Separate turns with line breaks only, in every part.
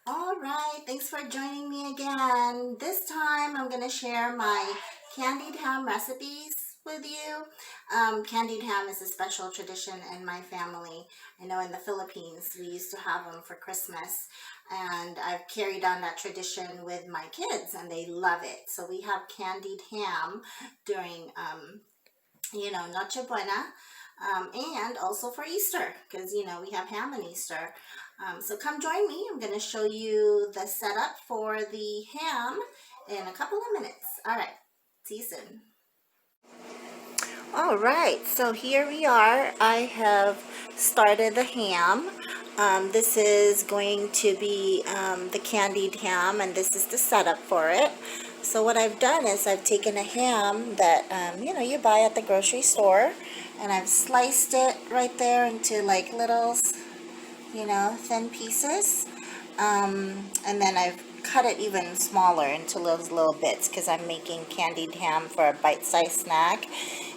All right, thanks for joining me again. This time I'm going to share my candied ham recipes with you. Candied ham is a special tradition in my family. I know in the Philippines we used to have them for Christmas, and I've carried on that tradition with my kids, and they love it. So we have candied ham during, Noche Buena, and also for Easter, because we have ham on Easter. So come join me. I'm going to show you the setup for the ham in a couple of minutes. All right, see you soon. All right, so here we are. I have started the ham. This is going to be the candied ham, and this is the setup for it. So what I've done is I've taken a ham that you buy at the grocery store, and I've sliced it right there into like little, thin pieces. And then I've cut it even smaller into little bits because I'm making candied ham for a bite-sized snack.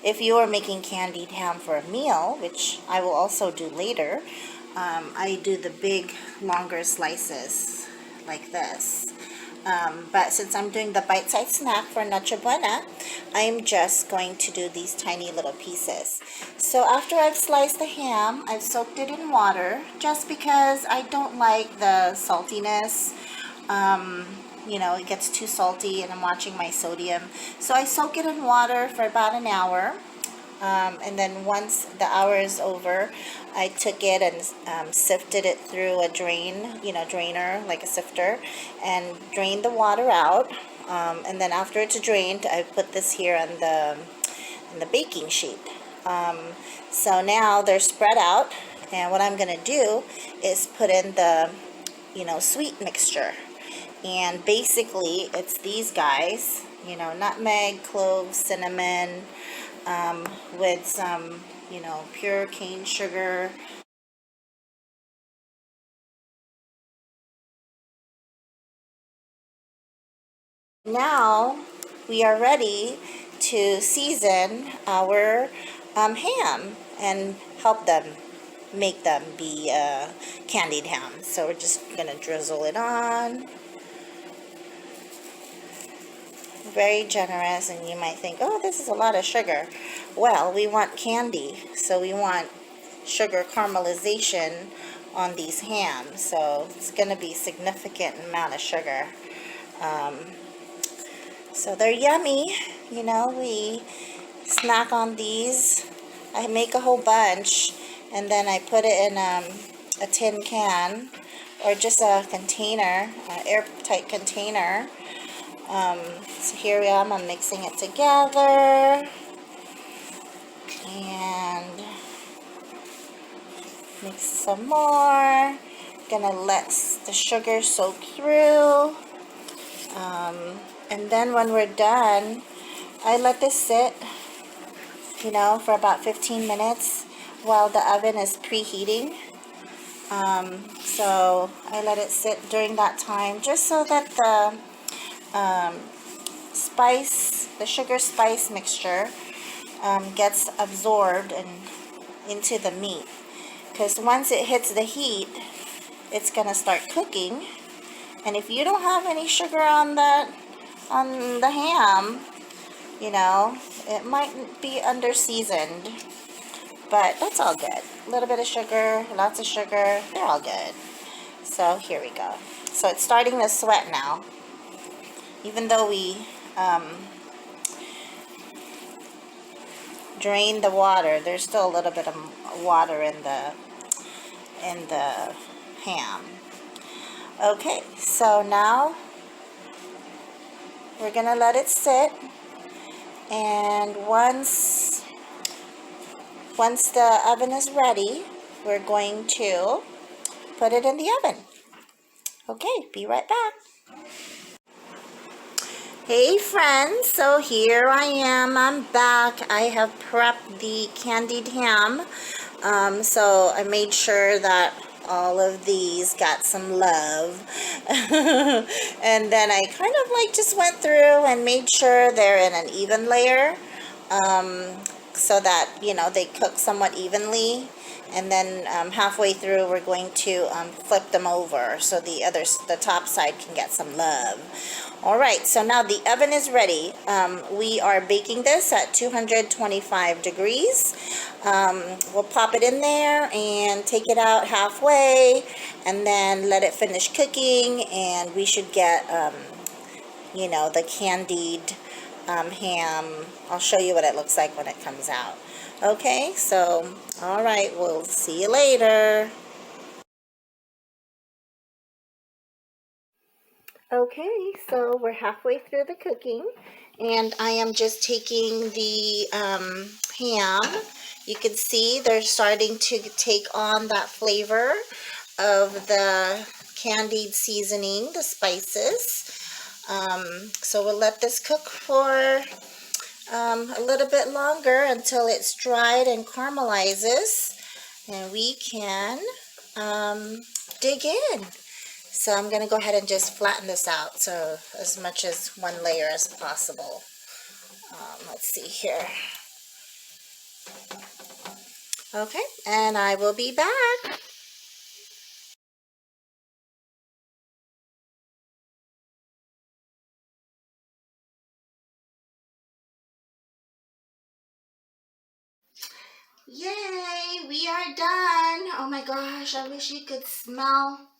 If you are making candied ham for a meal, which I will also do later, I do the big, longer slices like this. But since I'm doing the bite-sized snack for Noche Buena, I'm just going to do these tiny little pieces. So after I've sliced the ham, I've soaked it in water just because I don't like the saltiness. It gets too salty and I'm watching my sodium. So I soak it in water for about an hour. And then once the hour is over, I took it and sifted it through a drainer, like a sifter, and drained the water out. And then after it's drained, I put this here on the baking sheet. So now they're spread out, and what I'm gonna do is put in the, sweet mixture. And basically, it's these guys, nutmeg, cloves, cinnamon, with some, pure cane sugar. Now we are ready to season our ham and help them make them be candied ham. So we're just gonna drizzle it on. Very generous, and you might think, oh, this is a lot of sugar. Well, we want candy, so we want sugar caramelization on these hams, so it's going to be a significant amount of sugar. Um, so they're yummy. We snack on these. I make a whole bunch, and then I put it in a tin can or just a container, an airtight container. So here I am, I'm mixing it together, and mix some more. Gonna let the sugar soak through, and then when we're done, I let this sit, for about 15 minutes while the oven is preheating. So I let it sit during that time just so that the sugar spice mixture gets absorbed and into the meat, because once it hits the heat, it's gonna start cooking, and if you don't have any sugar on the ham, it might be under seasoned, but that's all good. A little bit of sugar, lots of sugar, they're all good. So here we go. So it's starting to sweat now, even though we drain the water, there's still a little bit of water in the ham. Okay, so now we're gonna let it sit, and once the oven is ready, we're going to put it in the oven. Okay, be right back. Hey friends, so here I am, I'm back. I have prepped the candied ham. So I made sure that all of these got some love. And then I just went through and made sure they're in an even layer. so that, you know, they cook somewhat evenly. And then halfway through, we're going to flip them over so the top side can get some love. All right, so now the oven is ready. We are baking this at 225 degrees. We'll pop it in there and take it out halfway, and then let it finish cooking, and we should get, you know, the candied ham. I'll show you what it looks like when it comes out. Okay, so, all right, we'll see you later. Okay, so we're halfway through the cooking, and I am just taking the ham. You can see they're starting to take on that flavor of the candied seasoning, the spices. So we'll let this cook for a little bit longer until it's dried and caramelizes, and we can dig in. So I'm going to go ahead and just flatten this out, so as much as one layer as possible. Let's see here. Okay, and I will be back. Yay, we are done. Oh my gosh, I wish you could smell.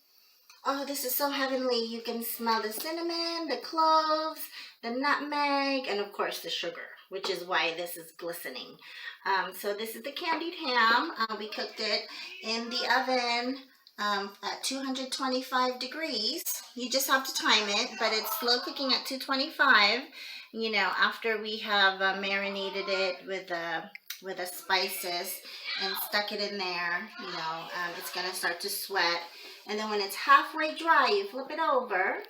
Oh, this is so heavenly. You can smell the cinnamon, the cloves, the nutmeg, and of course the sugar, which is why this is glistening. So this is the candied ham. We cooked it in the oven at 225 degrees. You just have to time it, but it's slow cooking at 225. You know, after we have marinated it with the spices and stuck it in there, you know, it's gonna start to sweat. And then when it's halfway dry, you flip it over,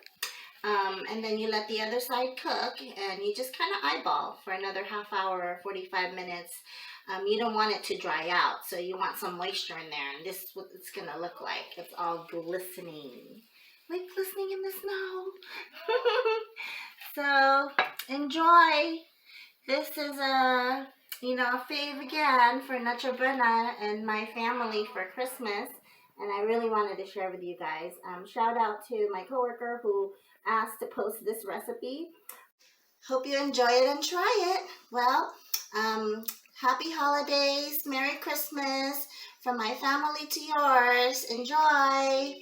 and then you let the other side cook, and you just kind of eyeball for another half hour or 45 minutes. You don't want it to dry out, so you want some moisture in there, and this is what it's going to look like. It's all glistening, like glistening in the snow. So enjoy. This is a, you know, a fave again for Nacho Buena and my family for Christmas. And I really wanted to share with you guys. Shout out to my coworker who asked to post this recipe. Hope you enjoy it and try it. Well, happy holidays, Merry Christmas from my family to yours. Enjoy.